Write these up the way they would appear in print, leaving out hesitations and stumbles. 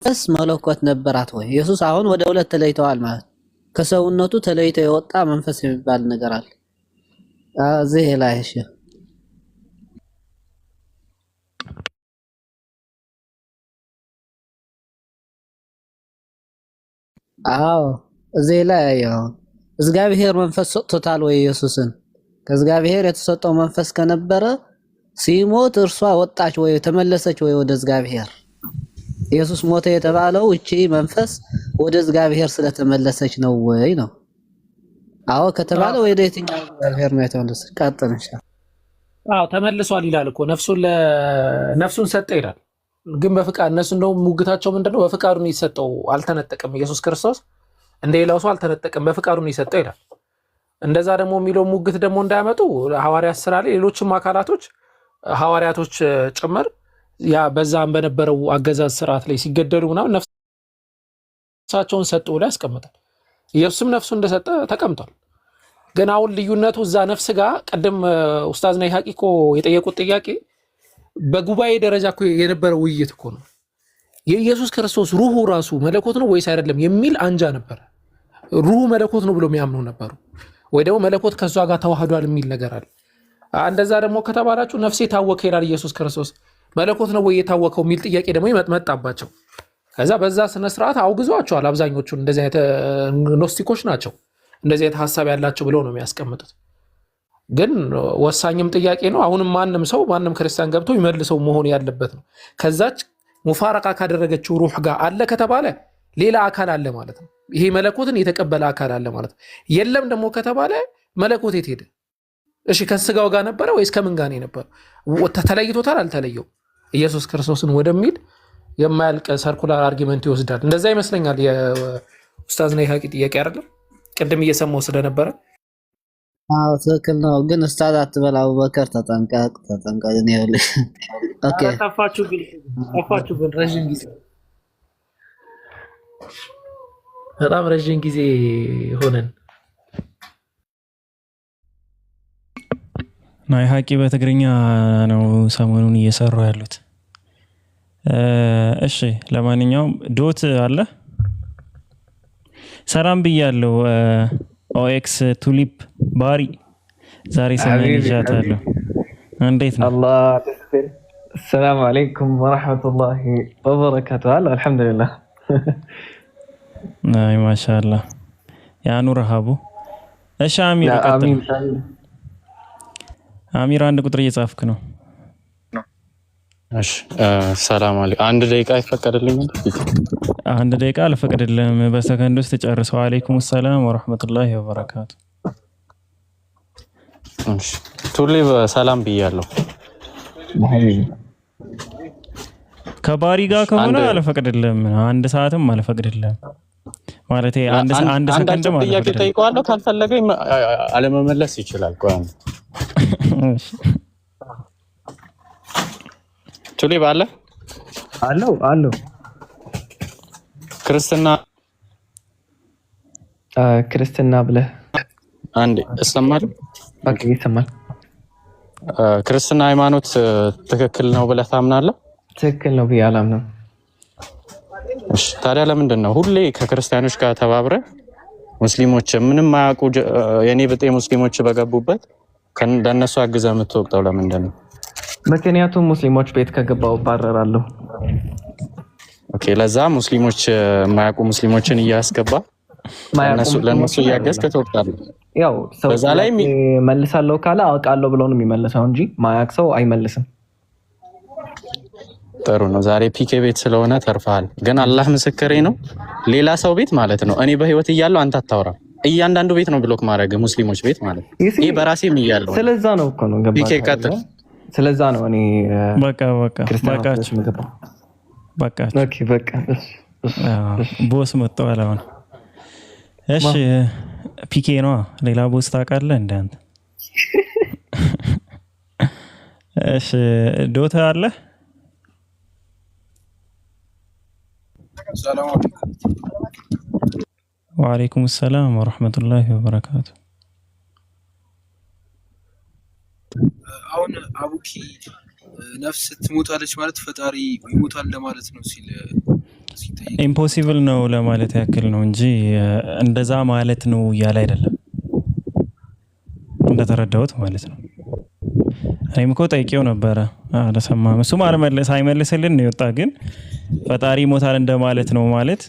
መንፈስ መለኮት ነበራት ወይ? ኢየሱስ አሁን ወደ ሁለት ተለይተዋል ማለት ከሰውነቱ ተለይቶ የወጣ መንፈስ የሚባል ነገር አለ። እዚህ ላይ እሺ፣ አዎ እዚህ ላይ ያው እግዚአብሔር መንፈስ ሰጥቶታል ወይ ኢየሱስን? ከእግዚአብሔር የተሰጠው መንፈስ ከነበረ ሲሞት እርሷ ወጣች ወይ ተመለሰች ወይ ወደ እግዚአብሔር? ኢየሱስ ሞተ የተባለው እቺ መንፈስ ወደ እግዚአብሔር ስለተመለሰች ነው ወይ ነው? አዎ ከተባለ ወደ የትኛው እግዚአብሔር ነው የተመለሰች? ቀጥል እንሻ። አዎ ተመልሷል ይላል እኮ ነፍሱን ሰጠ ይላል። ግን በፍቃድ እነሱ እንደው ሙግታቸው ምንድነው? በፍቃዱ ነው የሰጠው፣ አልተነጠቀም። ኢየሱስ ክርስቶስ እንደ ሌላው ሰው አልተነጠቀም፣ በፍቃዱ ነው የሰጠው ይላል። እንደዛ ደግሞ የሚለው ሙግት ደግሞ እንዳያመጡ ሐዋርያት ስራ ላይ ሌሎችም አካላቶች ሐዋርያቶች ጭምር ያ በዛም በነበረው አገዛዝ ስርዓት ላይ ሲገደሉ ምናምን ነፍሳቸውን ሰጡ ብሎ ያስቀምጣል። ኢየሱስም ነፍሱ እንደሰጠ ተቀምጧል። ግን አሁን ልዩነቱ እዛ ነፍስ ጋር ቀደም ኡስታዝ ናይ ሐቂቆ የጠየቁት ጥያቄ በጉባኤ ደረጃ እኮ የነበረው ውይይት እኮ ነው። የኢየሱስ ክርስቶስ ሩሁ ራሱ መለኮት ነው ወይስ አይደለም የሚል አንጃ ነበር። ሩሁ መለኮት ነው ብሎ የሚያምኑ ነበሩ፣ ወይ ደግሞ መለኮት ከሷ ጋር ተዋህዷል የሚል ነገር አለ። እንደዛ ደግሞ ከተባላችሁ ነፍሴ ታወከ ይላል ኢየሱስ ክርስቶስ፣ መለኮት ነው ወይ የታወከው የሚል ጥያቄ ደግሞ ይመጣባቸው። ከዛ በዛ ስነ ስርዓት አውግዟቸዋል። አብዛኞቹን እንደዚህ አይነት ኖስቲኮች ናቸው፣ እንደዚህ አይነት ሐሳብ ያላቸው ብለው ነው የሚያስቀምጡት። ግን ወሳኝም ጥያቄ ነው። አሁንም ማንም ክርስቲያን ገብቶ ይመልሰው መሆን ያለበት ነው። ከዛች ሙፋረቃ ካደረገችው ሩህ ጋር አለ ከተባለ ሌላ አካል አለ ማለት ነው። ይሄ መለኮትን የተቀበለ አካል አለ ማለት ነው። የለም ደግሞ ከተባለ መለኮት የት ሄደ? እሺ ከስጋው ጋር ነበረ ወይስ ከምን ጋር ነው የነበረው? ተለይቶታል አልተለየው? ኢየሱስ ክርስቶስን ወደሚል የማያልቅ ሰርኩላር አርጊመንት ይወስዳል። እንደዛ ይመስለኛል የኡስታዝ ናይ ሐቂ ጥያቄ አይደለም፣ ቅድም እየሰማው ስለነበረ። አዎ ትክክል ነው። ግን ኡስታዝ አትበል አቡበከር፣ ተጠንቀቅ። እኔ ይኸውልህ ኦኬ። ጠፋችሁ ግን ረዥም ጊዜ በጣም ረዥም ጊዜ ሆነን። ናይ ሐቂ በትግርኛ ነው ሰሞኑን እየሰሩ ያሉት። እሺ ለማንኛውም ዶት አለ ሰላም ብያለሁ። ኦኤክስ ቱሊፕ ባሪ ዛሬ ሰማን ይጃታለሁ። እንዴት ነው? አላህ ሰላም አለይኩም ወራህመቱላሂ ወበረካቱ። አልሐምዱሊላህ። አይ ማሻአላህ ያ ኑር ሀቡ። እሺ አሚር ቀጥል። አሚር አንድ ቁጥር እየጻፍክ ነው። እሺ ሰላም አለይኩም። አንድ ደቂቃ ይፈቀድልኛል? አንድ ደቂቃ አልፈቅድልህም፣ በሰከንድ ውስጥ ጨርሰው። አለይኩም ሰላም ወራህመቱላሂ ወበረካቱ። እሺ ቱሊ ሰላም ብያለሁ። ከባሪ ጋር ከሆነ አልፈቅድልህም፣ አንድ ሰዓትም አልፈቅድልህም። ማለት አንድ ሰከንድ ማለት ነው። ጥያቄ ጠይቀዋለሁ፣ ካልፈለገ አለመመለስ ይችላል። ቆይ ቱሊ ባለ አለው ክርስትና ብለህ አንዴ እሰማለሁ። ኦኬ ይሰማል። ክርስትና ሃይማኖት ትክክል ነው ብለህ ታምናለህ? ትክክል ነው ብዬ አላምንም። እሺ ታዲያ ለምንድን ነው ሁሌ ከክርስቲያኖች ጋር ተባብረህ ሙስሊሞች ምንም ማያውቁ የኔ ብጤ ሙስሊሞች በገቡበት ለእነሱ አግዘህ የምትወቅጠው ለምንድን ነው? ምክንያቱም ሙስሊሞች ቤት ከገባው ባረራለሁ። ኦኬ ለዛ ሙስሊሞች የማያውቁ ሙስሊሞችን እያስገባ ለነሱ እያገዝክ ትወቅጣለህ። ያው ሰው በዛ ላይ መልሳለሁ ካለ አውቃለሁ ብሎ ነው የሚመልሰው እንጂ ማያውቅ ሰው አይመልስም። ጥሩ ነው። ዛሬ ፒኬ ቤት ስለሆነ ተርፈሃል። ግን አላህ ምስክሬ ነው፣ ሌላ ሰው ቤት ማለት ነው እኔ በህይወት እያለሁ አንተ አታወራም። እያንዳንዱ ቤት ነው ብሎክ ማድረግ፣ ሙስሊሞች ቤት ማለት ነው። ይሄ በራሴም እያለሁ ስለዛ ነው እኮ ነው ገባ። ፒኬ ቀጥል። ስለዛ ነው እኔ በቃ ቦስ መጥቷል አሁን። እሺ ፒኬ ነው ሌላ ቦስ ታውቃለህ እንደ አንተ? እሺ ዶታ አለ? ሰላም አለይኩም። ወአለይኩም ሰላም ወራህመቱላሂ ወበረካቱ። አሁን አቡኪ ነፍስ ትሞታለች ማለት ፈጣሪ ይሞታል ለማለት ነው ሲል ኢምፖሲብል ነው ለማለት ያክል ነው እንጂ እንደዛ ማለት ነው እያለ አይደለም እንደተረዳሁት ማለት ነው። እኔም እኮ ጠይቄው ነበረ አልሰማም። እሱም ሳይመልስልን ነው የወጣ። ግን ፈጣሪ ሞታል እንደማለት ነው ማለት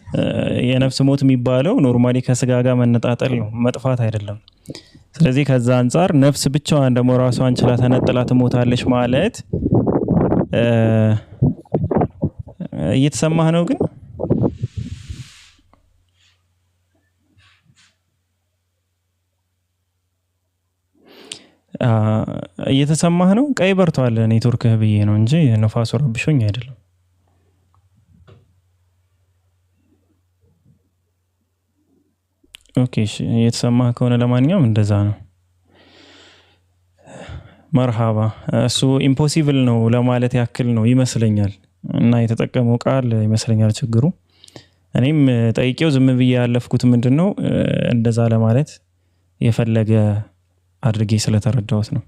የነፍስ ሞት የሚባለው ኖርማሊ ከስጋ ጋር መነጣጠል ነው፣ መጥፋት አይደለም። ስለዚህ ከዛ አንጻር ነፍስ ብቻዋን ደግሞ ራሷን ችላ ተነጥላ ትሞታለች ማለት እየተሰማህ ነው ግን እየተሰማህ ነው። ቀይ በርቷል ኔትወርክህ ብዬ ነው እንጂ ነፋሱ ረብሾኝ አይደለም። ኦኬ እሺ፣ እየተሰማህ ከሆነ ለማንኛውም እንደዛ ነው። መርሃባ። እሱ ኢምፖሲብል ነው ለማለት ያክል ነው ይመስለኛል እና የተጠቀመው ቃል ይመስለኛል ችግሩ። እኔም ጠይቄው ዝም ብዬ ያለፍኩት ምንድነው እንደዛ ለማለት የፈለገ አድርጌ ስለተረዳሁት ነው።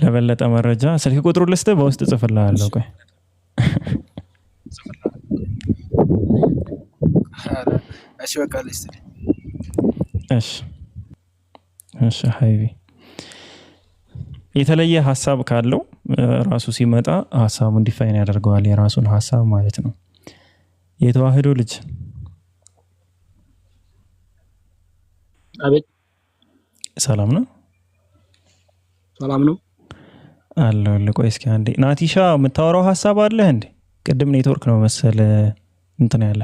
ለበለጠ መረጃ ስልክ ቁጥሩ ልስጥህ፣ በውስጥ ጽፍልሃለሁ። ቆይ እሺ በቃ ልስጥ። እሺ ሀይቢ የተለየ ሀሳብ ካለው ራሱ ሲመጣ ሀሳቡን ዲፋይን ያደርገዋል፣ የራሱን ሀሳብ ማለት ነው። የተዋህዶ ልጅ አቤት። ሰላም ነው? ሰላም ነው አለው። ቆይ እስኪ አንዴ ናቲሻ የምታወራው ሀሳብ አለህ እንዴ? ቅድም ኔትወርክ ነው መሰለ እንትን ያለ።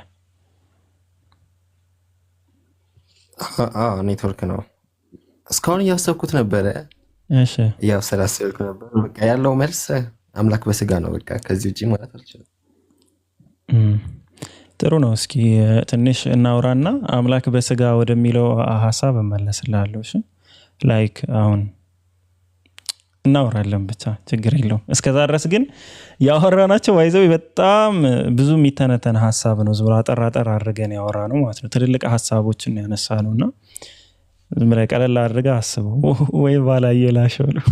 ኔትወርክ ነው። እስካሁን እያሰብኩት ነበረ። እሺ እያሰላሰልኩ ነበር። በቃ ያለው መልስ አምላክ በስጋ ነው። በቃ ከዚህ ውጪ ማለት አልችልም። ጥሩ ነው። እስኪ ትንሽ እናውራና አምላክ በስጋ ወደሚለው ሀሳብ እመለስልሃለሁ። እሺ ላይክ አሁን እናወራለን ብቻ ችግር የለውም። እስከዛ ድረስ ግን ያወራናቸው ዋይዘው በጣም ብዙ የሚተነተን ሀሳብ ነው። ዝም ብሎ አጠር አድርገን ያወራ ነው ማለት ነው። ትልልቅ ሀሳቦችን ያነሳ ነውና ዝም ብለህ ቀለል አድርገህ አስበው። ወይ ባላየላሸው ነው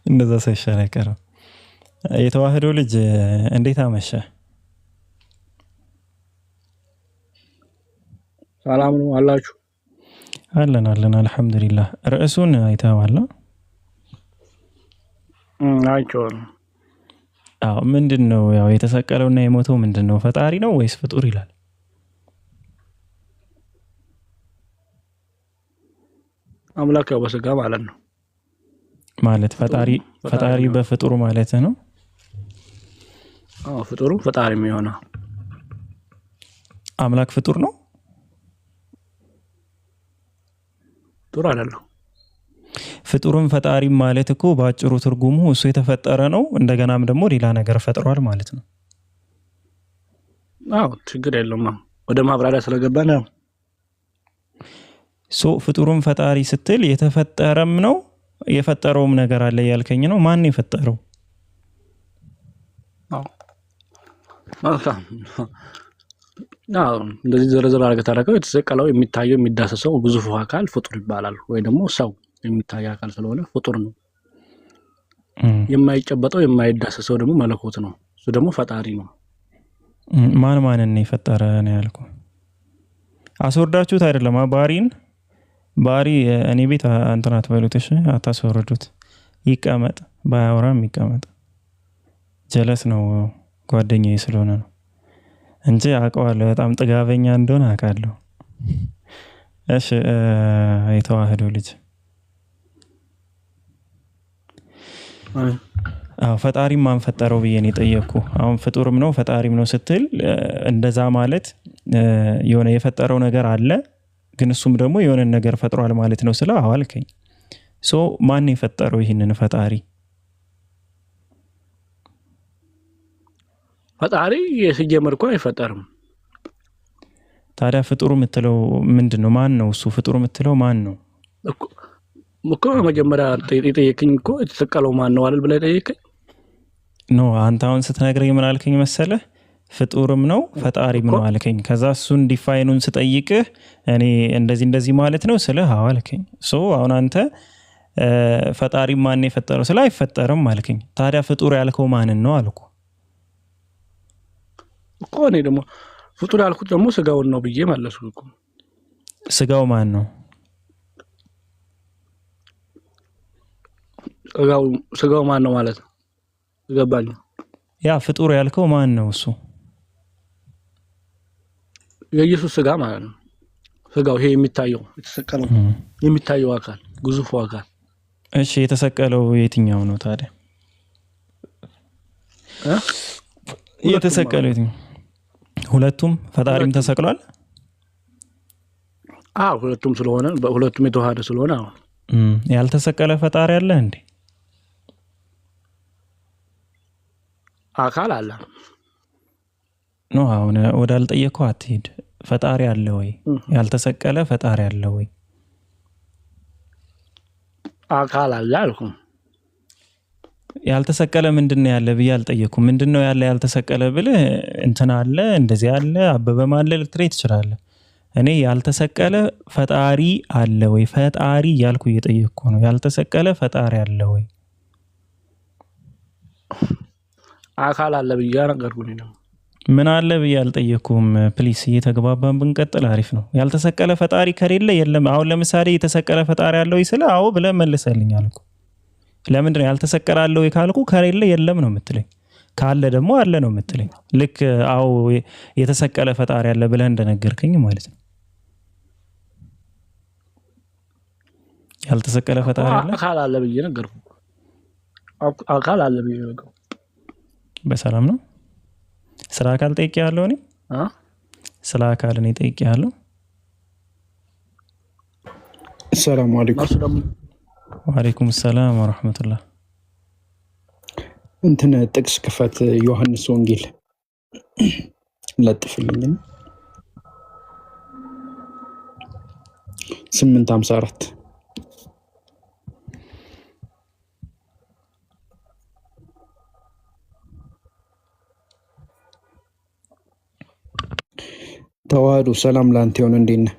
እንደዛ ሳይሻል አይቀርም። የተዋህዶ ልጅ እንዴት አመሸ? ሰላም ነው አላችሁ? አለን አልሐምዱሊላህ። ርዕሱን አይተኸዋል? አይቼዋለሁ። አዎ ምንድን ነው ያው የተሰቀለውና የሞተው ምንድን ነው? ፈጣሪ ነው ወይስ ፍጡር ይላል? አምላክ ያው በስጋ ማለት ነው። ማለት ፈጣሪ በፍጡር ማለት ነው። አዎ ፍጡሩ ፈጣሪ የሚሆነው አምላክ ፍጡር ነው? ፍጡር አይደለም። ፍጡሩም ፈጣሪ ማለት እኮ በአጭሩ ትርጉሙ እሱ የተፈጠረ ነው፣ እንደገናም ደግሞ ሌላ ነገር ፈጥሯል ማለት ነው። አዎ ችግር የለውም። ወደ ማብራሪያ ስለገባ ነው። ፍጡሩም ፈጣሪ ስትል የተፈጠረም ነው የፈጠረውም ነገር አለ ያልከኝ ነው። ማን ነው የፈጠረው? እንደዚህ ዘርዘር አድርገህ ታደርገው የተሰቀለው የሚታየው የሚዳሰሰው ግዙፍ አካል ፍጡር ይባላል። ወይ ደግሞ ሰው የሚታይ አካል ስለሆነ ፍጡር ነው። የማይጨበጠው የማይዳሰሰው ደግሞ መለኮት ነው። እሱ ደግሞ ፈጣሪ ነው። ማንን ነው የፈጠረ ነው ያልኩ? አስወርዳችሁት አይደለም ባሪ እኔ ቤት እንትን አትበሉት እሺ፣ አታስወርዱት። ይቀመጥ፣ ባያወራም ይቀመጥ። ጀለስ ነው ጓደኛዬ ስለሆነ ነው እንጂ አውቀዋለሁ በጣም ጥጋበኛ እንደሆነ አውቃለሁ። እሺ የተዋህዶ ልጅ ፈጣሪ ማን ፈጠረው ብዬ ነው የጠየቅኩ። አሁን ፍጡርም ነው ፈጣሪም ነው ስትል እንደዛ ማለት የሆነ የፈጠረው ነገር አለ፣ ግን እሱም ደግሞ የሆነ ነገር ፈጥሯል ማለት ነው ስለ አዋልከኝ። ማን የፈጠረው ይህንን ፈጣሪ? ፈጣሪ የሲጀመር እኮ አይፈጠርም። ታዲያ ፍጡር የምትለው ምንድን ነው? ማን ነው እሱ? ፍጡር የምትለው ማን ነው እኮ? መጀመሪያ ጠየቀኝ እኮ የተሰቀለው ማን ነው አይደል ብለህ ጠየቀኝ። ኖ አንተ አሁን ስትነግረኝ ምን አልከኝ መሰለህ? ፍጡርም ነው ፈጣሪም ነው አልከኝ። ከዛ እሱን ዲፋይኑን ስጠይቅህ እኔ እንደዚህ ማለት ነው ስለ አልከኝ። አሁን አንተ ፈጣሪ ማን የፈጠረው ስለ አይፈጠርም አልከኝ። ታዲያ ፍጡር ያልከው ማንን ነው አልኩ እኮ። እኔ ደግሞ ፍጡር ያልኩት ደግሞ ስጋውን ነው ብዬ መለስኩ እኮ። ስጋው ማን ነው? ስጋው ማን ነው ማለት ነው? ገባኝ። ያ ፍጡር ያልከው ማን ነው? እሱ የኢየሱስ ስጋ ማለት ነው። ስጋው ይሄ የሚታየው የተሰቀለው የሚታየው አካል ግዙፉ አካል። እሺ የተሰቀለው የትኛው ነው ታዲያ? የተሰቀለው የትኛው? ሁለቱም ፈጣሪም ተሰቅሏል። ሁለቱም ስለሆነ በሁለቱም የተዋሃደ ስለሆነ ያልተሰቀለ ፈጣሪ አለ እንዴ? አካል አለ ነው። አሁን ወዳልጠየቀው አትሄድ። ፈጣሪ አለ ወይ? ያልተሰቀለ ፈጣሪ አለ ወይ? አካል አለ አልኩ። ያልተሰቀለ ምንድነው ያለ ብዬ አልጠየኩም። ምንድነው ያለ ያልተሰቀለ ብለህ እንትና አለ እንደዚህ አለ አበበም አለ ልትሬት ትችላለህ። እኔ ያልተሰቀለ ፈጣሪ አለ ወይ? ፈጣሪ ያልኩ እየጠየቅኩ ነው። ያልተሰቀለ ፈጣሪ አለ ወይ? አካል አለ ብዬ ነገርኩኝ ነው። ምን አለ ብዬ አልጠየኩም። ፕሊስ እየተግባባን ብንቀጥል አሪፍ ነው። ያልተሰቀለ ፈጣሪ ከሌለ የለም። አሁን ለምሳሌ የተሰቀለ ፈጣሪ አለው ይስለ አዎ ብለህ መልሰልኛል እኮ። ለምንድን ነው ያልተሰቀለ አለው ካልኩ ከሌለ የለም ነው የምትለኝ፣ ካለ ደግሞ አለ ነው የምትለኝ። ልክ አዎ የተሰቀለ ፈጣሪ አለ ብለህ እንደነገርከኝ ማለት ነው። ያልተሰቀለ ፈጣሪ አለ አካል አለ ብዬ ነገርኩ። አካል አለ ብዬ ነገርኩ። በሰላም ነው። ስለ አካል ጠይቄያለሁ እኔ ስለ አካል እኔ ጠይቄያለሁ። ሰላም አለይኩም። ወአለይኩም ሰላም ወራህመቱላህ። እንትን ጥቅስ ክፈት፣ ዮሐንስ ወንጌል ለጥፍልኝ 8:54 ተዋህዶ ሰላም ላንተ ይሁን። እንዴት ነህ?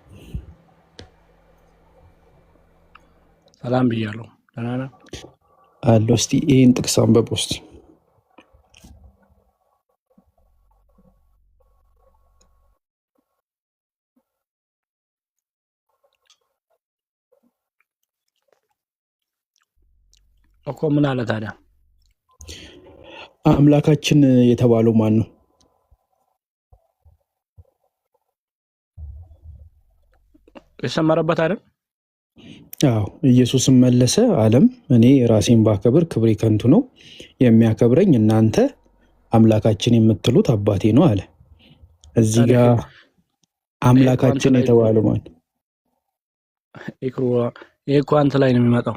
ሰላም ብያለሁ። ደህና ነህ? አለሁ። እስቲ ይሄን ጥቅስ አንብብ እስቲ። እኮ ምን አለ ታዲያ? አምላካችን የተባለው ማን ነው? የሰመረበት አይደል? አዎ ኢየሱስም መለሰ አለም እኔ ራሴን ባከብር ክብሬ ከንቱ ነው፣ የሚያከብረኝ እናንተ አምላካችን የምትሉት አባቴ ነው አለ። እዚህ ጋር አምላካችን የተባለው ማን? ይሄ እኮ አንተ ላይ ነው የሚመጣው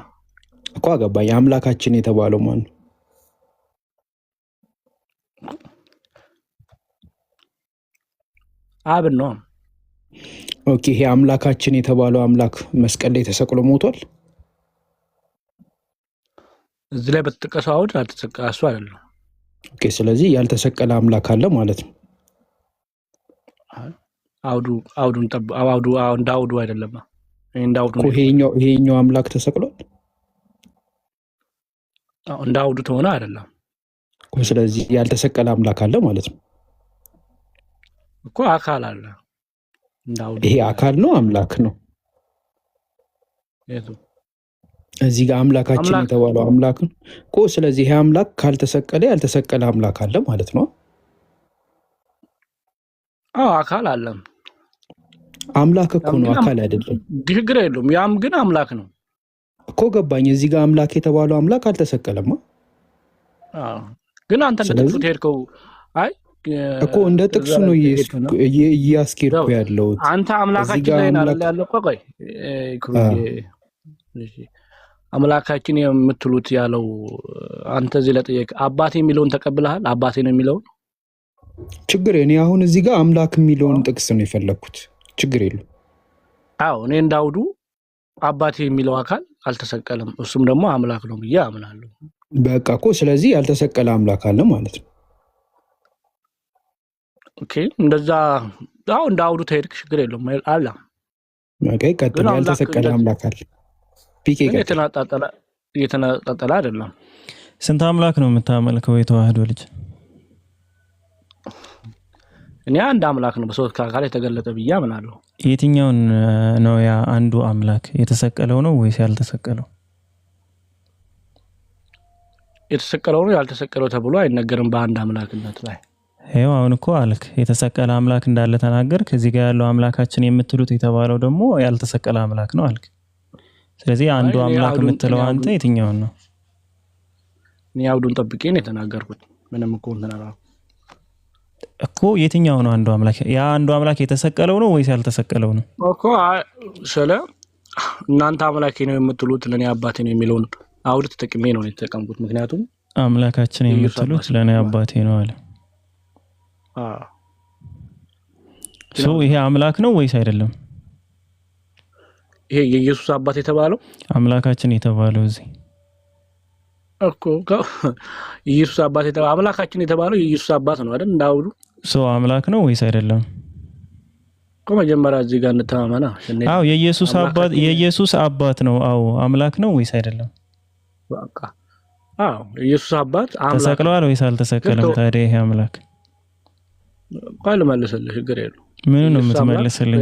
እኮ። አገባኝ። አምላካችን የተባለው ማን ነው? አብ ነው። ኦኬ። ይሄ አምላካችን የተባለው አምላክ መስቀል ላይ ተሰቅሎ ሞቷል። እዚህ ላይ በተጠቀሰው አውድ አልተሰቀለ እሱ አይደለም። ኦኬ። ስለዚህ ያልተሰቀለ አምላክ አለ ማለት ነው። አውዱን እንደ አውዱ አይደለም። ይሄኛው አምላክ ተሰቅሏል። እንደ አውዱ ተሆነ አይደለም። ስለዚህ ያልተሰቀለ አምላክ አለ ማለት ነው እኮ። አካል አለ። ይሄ አካል ነው አምላክ ነው? እዚህ ጋር አምላካችን የተባለው አምላክ ነው እኮ። ስለዚህ ይሄ አምላክ ካልተሰቀለ ያልተሰቀለ አምላክ አለ ማለት ነው። አካል አለ። አምላክ እኮ ነው፣ አካል አይደለም። ችግር የለውም። ያም ግን አምላክ ነው እኮ። ገባኝ። እዚህ ጋር አምላክ የተባለው አምላክ አልተሰቀለማ። ግን አንተ እንደጥቅሱ ሄድከው። አይ እኮ እንደ ጥቅሱ ነው እያስኬድኩ ያለው። አንተ አምላካችን ላይ ነው ያለው። ቆይ አምላካችን የምትሉት ያለው አንተ እዚህ ለጠየቅ አባቴ የሚለውን ተቀብለሃል? አባቴ ነው የሚለውን ችግር እኔ አሁን እዚህ ጋር አምላክ የሚለውን ጥቅስ ነው የፈለኩት። ችግር የለው። አዎ እኔ እንዳውዱ አባቴ የሚለው አካል አልተሰቀለም፣ እሱም ደግሞ አምላክ ነው ብዬ አምናለሁ። በቃ እኮ ስለዚህ ያልተሰቀለ አምላክ አለ ማለት ነው። ኦኬ እንደዛ እንደ አውዱ ተሄድክ ችግር የለውም አለ። ኦኬ ቀጥል። ያልተሰቀለ አምላክ አለ። ፒኬ እየተነጣጠለ አይደለም። ስንት አምላክ ነው የምታመልከው የተዋህዶ ልጅ? እኔ አንድ አምላክ ነው በሶስት አካል የተገለጠ ብዬ አምናለሁ። የትኛውን ነው ያ አንዱ አምላክ? የተሰቀለው ነው ወይስ ያልተሰቀለው? የተሰቀለው ነው ያልተሰቀለው ተብሎ አይነገርም በአንድ አምላክነት ላይ። ይኸው አሁን እኮ አልክ የተሰቀለ አምላክ እንዳለ ተናገርክ። እዚህ ጋር ያለው አምላካችን የምትሉት የተባለው ደግሞ ያልተሰቀለ አምላክ ነው አልክ። ስለዚህ አንዱ አምላክ የምትለው አንተ የትኛውን ነው? እኔ አውዱን ጠብቄ ነው የተናገርኩት። ምንም እኮ እንተናራ እኮ የትኛው ነው አንዱ አምላክ? ያ አንዱ አምላክ የተሰቀለው ነው ወይስ ያልተሰቀለው ነው እኮ? ስለ እናንተ አምላኬ ነው የምትሉት ለኔ አባቴ ነው የሚለውን አውድ ተጠቅሜ ነው የተጠቀምኩት። ምክንያቱም አምላካችን የምትሉት ለኔ አባቴ ነው አለ። ይሄ አምላክ ነው ወይስ አይደለም? ይሄ የኢየሱስ አባት የተባለው አምላካችን የተባለው እዚህ እኮ ኢየሱስ አባት የተባለው አምላካችን የተባለው የኢየሱስ አባት ነው አይደል? እንዳውሉ አምላክ ነው ወይስ አይደለም? እኮ መጀመሪያ እዚህ ጋር እንተማመና። አዎ የኢየሱስ አባት ነው። አዎ አምላክ ነው ወይስ አይደለም? በቃ አዎ የኢየሱስ አባት አምላክ ተሰቅሏል ወይስ አልተሰቀለም? ታዲያ ይሄ አምላክ ቃል መልሰልህ ችግር የለውም። ምን ነው የምትመልስልኝ?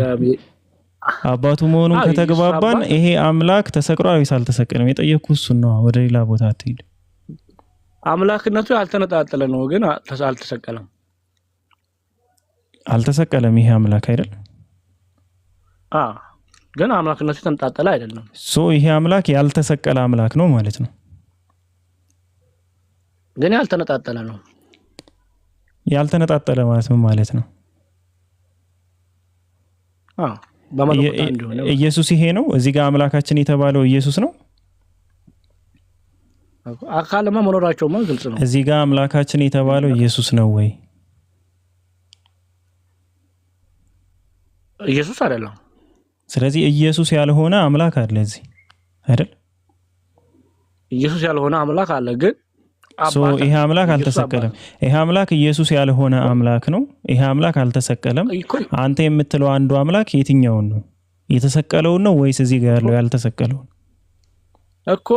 አባቱ መሆኑን ከተግባባን ይሄ አምላክ ተሰቅሏል ወይስ አልተሰቀለም? የጠየቅኩህ እሱን ነው። ወደ ሌላ ቦታ አትሄድ። አምላክነቱ ያልተነጣጠለ ነው ግን አልተሰቀለም። አልተሰቀለም ይሄ አምላክ አይደል? ግን አምላክነቱ የተነጣጠለ አይደለም። ይሄ አምላክ ያልተሰቀለ አምላክ ነው ማለት ነው። ግን ያልተነጣጠለ ነው። ያልተነጣጠለ ማለት ምን ማለት ነው? ኢየሱስ ይሄ ነው። እዚህ ጋር አምላካችን የተባለው ኢየሱስ ነው። አካልማ መኖራቸውማ ግልጽ ነው። እዚህ ጋር አምላካችን የተባለው ኢየሱስ ነው ወይ? ኢየሱስ አይደለም። ስለዚህ ኢየሱስ ያልሆነ አምላክ አለ እዚህ አይደል? ኢየሱስ ያልሆነ አምላክ አለ ግን ይሄ አምላክ አልተሰቀለም። ይሄ አምላክ ኢየሱስ ያልሆነ አምላክ ነው። ይሄ አምላክ አልተሰቀለም። አንተ የምትለው አንዱ አምላክ የትኛውን ነው? የተሰቀለውን ነው ወይስ እዚህ ጋር ያለው ያልተሰቀለውን? እኮ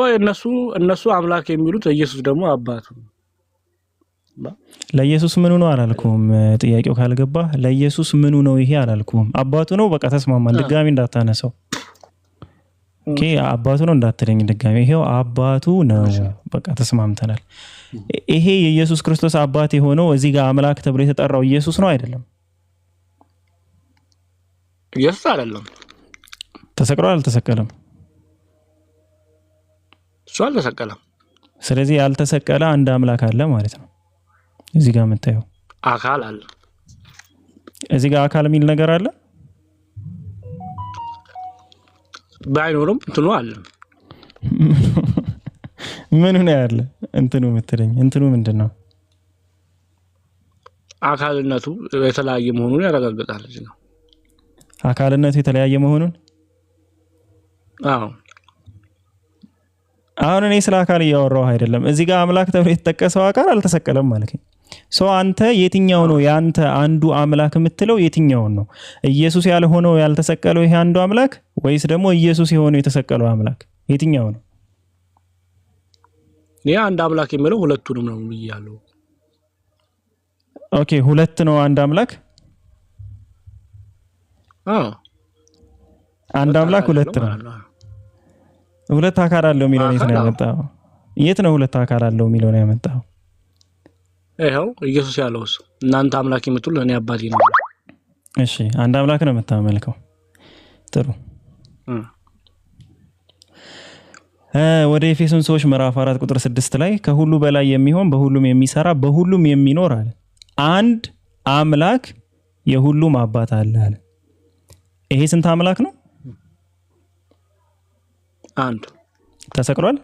እነሱ አምላክ የሚሉት ኢየሱስ ደግሞ አባቱ ነው። ለኢየሱስ ምኑ ነው አላልኩም። ጥያቄው ካልገባ ለኢየሱስ ምኑ ነው ይሄ አላልኩም። አባቱ ነው። በቃ ተስማማን። ድጋሚ እንዳታነሳው። ኦኬ አባቱ ነው እንዳትለኝ ድጋሚ። ይሄው አባቱ ነው። በቃ ተስማምተናል። ይሄ የኢየሱስ ክርስቶስ አባት የሆነው እዚህ ጋር አምላክ ተብሎ የተጠራው ኢየሱስ ነው አይደለም? ኢየሱስ አይደለም። ተሰቅሏል አልተሰቀለም? እሱ አልተሰቀለም። ስለዚህ ያልተሰቀለ አንድ አምላክ አለ ማለት ነው። እዚህ ጋር የምታየው አካል አለ። እዚህ ጋር አካል የሚል ነገር አለ። ባይኖርም እንትኑ አለ። ምኑ ነው ያለ? እንትኑ የምትለኝ እንትኑ ምንድን ነው? አካልነቱ የተለያየ መሆኑን ያረጋግጣል። እዚህ ነው አካልነቱ የተለያየ መሆኑን። አሁን እኔ ስለ አካል እያወራሁ አይደለም። እዚህ ጋር አምላክ ተብሎ የተጠቀሰው አካል አልተሰቀለም ማለት ነው። አንተ የትኛው ነው ያንተ አንዱ አምላክ የምትለው የትኛውን ነው? ኢየሱስ ያልሆነው ያልተሰቀለው ይሄ አንዱ አምላክ ወይስ ደግሞ ኢየሱስ የሆነው የተሰቀለው አምላክ የትኛው ነው? እኔ አንድ አምላክ የሚለው ሁለቱንም ነው ብያለሁ። ኦኬ ሁለት ነው አንድ አምላክ። አንድ አምላክ ሁለት ነው። ሁለት አካል አለው የሚለው የት ነው ያመጣው? የት ነው ሁለት አካል አለው የሚለው ነው ያመጣው? ይሄው ኢየሱስ ያለው እሱ እናንተ አምላክ የምትሉ ለኔ አባቴ ነው። እሺ አንድ አምላክ ነው የምታመልከው። ጥሩ ወደ ኤፌሶን ሰዎች ምዕራፍ 4 ቁጥር 6 ላይ ከሁሉ በላይ የሚሆን በሁሉም የሚሰራ በሁሉም የሚኖር አለ አንድ አምላክ የሁሉም አባት አለ አለ። ይሄ ስንት አምላክ ነው? አንድ። ተሰቅሏል?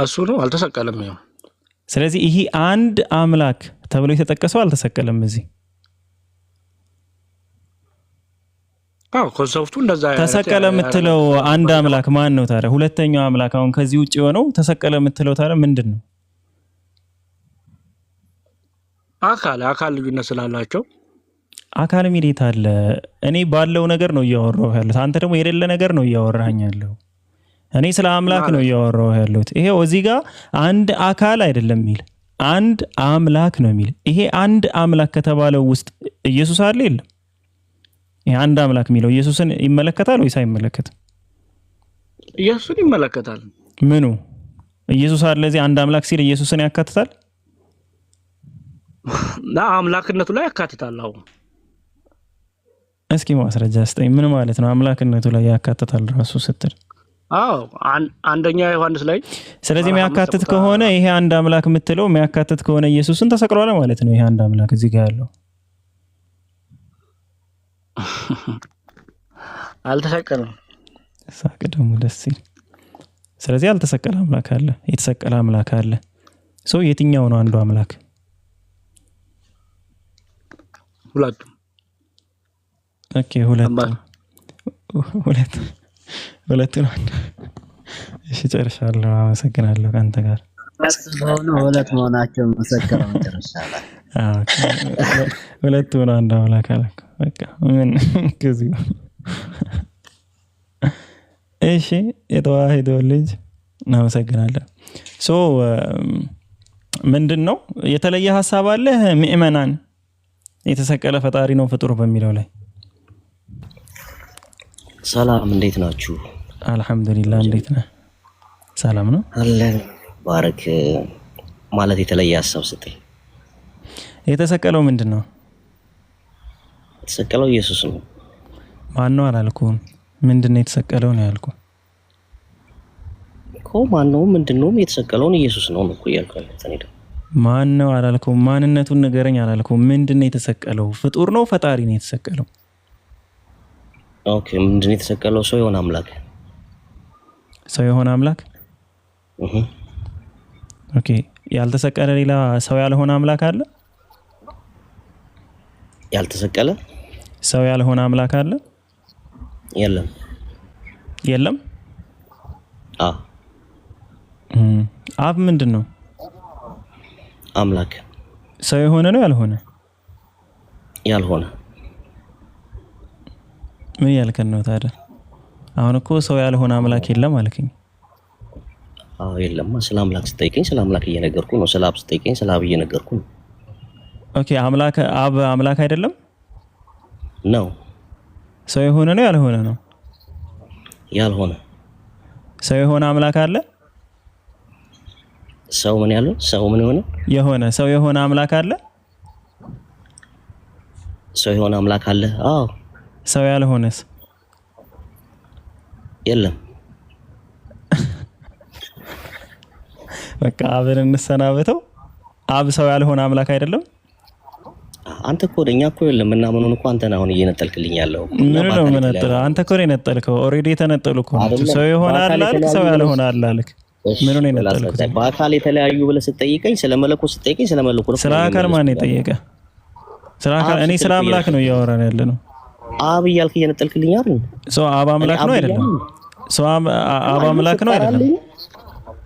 እሱ ነው አልተሰቀለም። ይሄው ስለዚህ ይሄ አንድ አምላክ ተብሎ የተጠቀሰው አልተሰቀለም እዚህ። ኮንሰፕቱ እንደዛ ተሰቀለ የምትለው አንድ አምላክ ማን ነው ታዲያ? ሁለተኛው አምላክ አሁን ከዚህ ውጪ የሆነው ተሰቀለ የምትለው ታዲያ ምንድን ነው? አካል ልዩነት ስላላቸው አካል ሚዴት አለ። እኔ ባለው ነገር ነው እያወራሁ ያለሁት። አንተ ደግሞ የሌለ ነገር ነው እያወራኝ ያለው። እኔ ስለ አምላክ ነው እያወራሁ ያለሁት። ይሄው እዚህ ጋር አንድ አካል አይደለም የሚል አንድ አምላክ ነው የሚል። ይሄ አንድ አምላክ ከተባለው ውስጥ ኢየሱስ አለ የለም? ይሄ አንድ አምላክ የሚለው ኢየሱስን ይመለከታል ወይስ አይመለከትም? ኢየሱስን ይመለከታል። ምኑ ኢየሱስ አለ እዚህ አንድ አምላክ ሲል ኢየሱስን ያካትታል? አምላክነቱ ላይ ያካትታል። አዎ እስኪ ማስረጃ ስጠኝ። ምን ማለት ነው አምላክነቱ ላይ ያካትታል ራሱ ስትል? አዎ አንደኛ ዮሐንስ ላይ። ስለዚህ የሚያካትት ከሆነ ይሄ አንድ አምላክ የምትለው የሚያካትት ከሆነ ኢየሱስን ተሰቅሏል ማለት ነው። ይሄ አንድ አምላክ እዚህ ጋር ያለው አልተሰቀለም። ሳቅ ደግሞ ደስ ይል። ስለዚህ ያልተሰቀለ አምላክ አለ፣ የተሰቀለ አምላክ አለ። ሰው የትኛው ነው አንዱ አምላክ? ሁለቱም። ኦኬ ሁለቱ ነው። እሺ ጨርሻለሁ። አመሰግናለሁ። ካንተ ጋር ሁለት መሆናቸው መሰከረው ጨርሻለሁ። ሁለቱ ነው አንድ አምላክ አለ። በቃ ምን ከዚህ እሺ የተዋህዶ ልጅ እናመሰግናለን። ምንድነው የተለየ ሐሳብ አለ ምእመናን የተሰቀለ ፈጣሪ ነው ፍጡር በሚለው ላይ? ሰላም እንዴት ናችሁ? አልহামዱሊላህ እንዴት ነህ? ሰላም ነው አለን። ባረክ ማለት የተለየ ሐሳብ ስጠኝ። የተሰቀለው ምንድነው? የተሰቀለው ኢየሱስ ነው። ማን ነው አላልኩም? ምንድነው የተሰቀለው ነው ያልኩ እኮ። ማን ነው ምንድነው የተሰቀለው? ኢየሱስ ነው እኮ ያልኩት እኔ ደግሞ። ማን ነው አላልኩም? ማንነቱን ንገረኝ አላልኩም? ምንድነው የተሰቀለው? ፍጡር ነው ፈጣሪ ነው የተሰቀለው? ኦኬ ምንድነው የተሰቀለው? ሰው የሆነ አምላክ። ሰው የሆነ አምላክ? ኦኬ ያልተሰቀለ ሌላ ሰው ያልሆነ አምላክ አለ? ያልተሰቀለ ሰው ያልሆነ አምላክ አለ? የለም። የለም? አብ ምንድነው? አምላክ። ሰው የሆነ ነው ያልሆነ? ያልሆነ። ምን ያልከን ነው ታዲያ? አሁን እኮ ሰው ያልሆነ አምላክ የለም አልከኝ። የለም። ስለ አምላክ ስጠይቀኝ ስለ አምላክ እየነገርኩ ነው። ስለ አብ ስጠይቀኝ ስለ አብ እየነገርኩ ነው። ኦኬ አምላክ አብ አምላክ አይደለም ነው? ሰው የሆነ ነው ያልሆነ ነው? ያልሆነ። ሰው የሆነ አምላክ አለ? ሰው ምን ያለው? ሰው ምን የሆነ? የሆነ ሰው የሆነ አምላክ አለ? ሰው የሆነ አምላክ አለ? አዎ። ሰው ያልሆነስ? የለም። በቃ አብረን እንሰናበተው። አብ ሰው ያልሆነ አምላክ አይደለም? አንተ እኮ ወደኛ እኮ የለም እና ምኑን እኮ አንተ አሁን እየነጠልክልኝ ያለው ምን ነው? ምን ነጠለ? አንተ እኮ ነው የነጠልከው። ኦሬዲ የተነጠሉ እኮ ሰው የሆነ አለ አይደል? ሰው ያልሆነ አለ አልክ። ምን ነው የነጠልኩት? በአካል የተለያዩ ብለህ ስጠይቀኝ ስለ መለኮት ስጠይቀኝ ስለ መለኮት ስለ አካል ማን የጠየቀ? ስለ አካል እኔ ስለ አምላክ ነው እያወራን ያለ ነው። አብ እያልክ እየነጠልክልኝ አይደል? ሰው አብ አምላክ ነው አይደለም? ሰው አብ አምላክ ነው አይደለም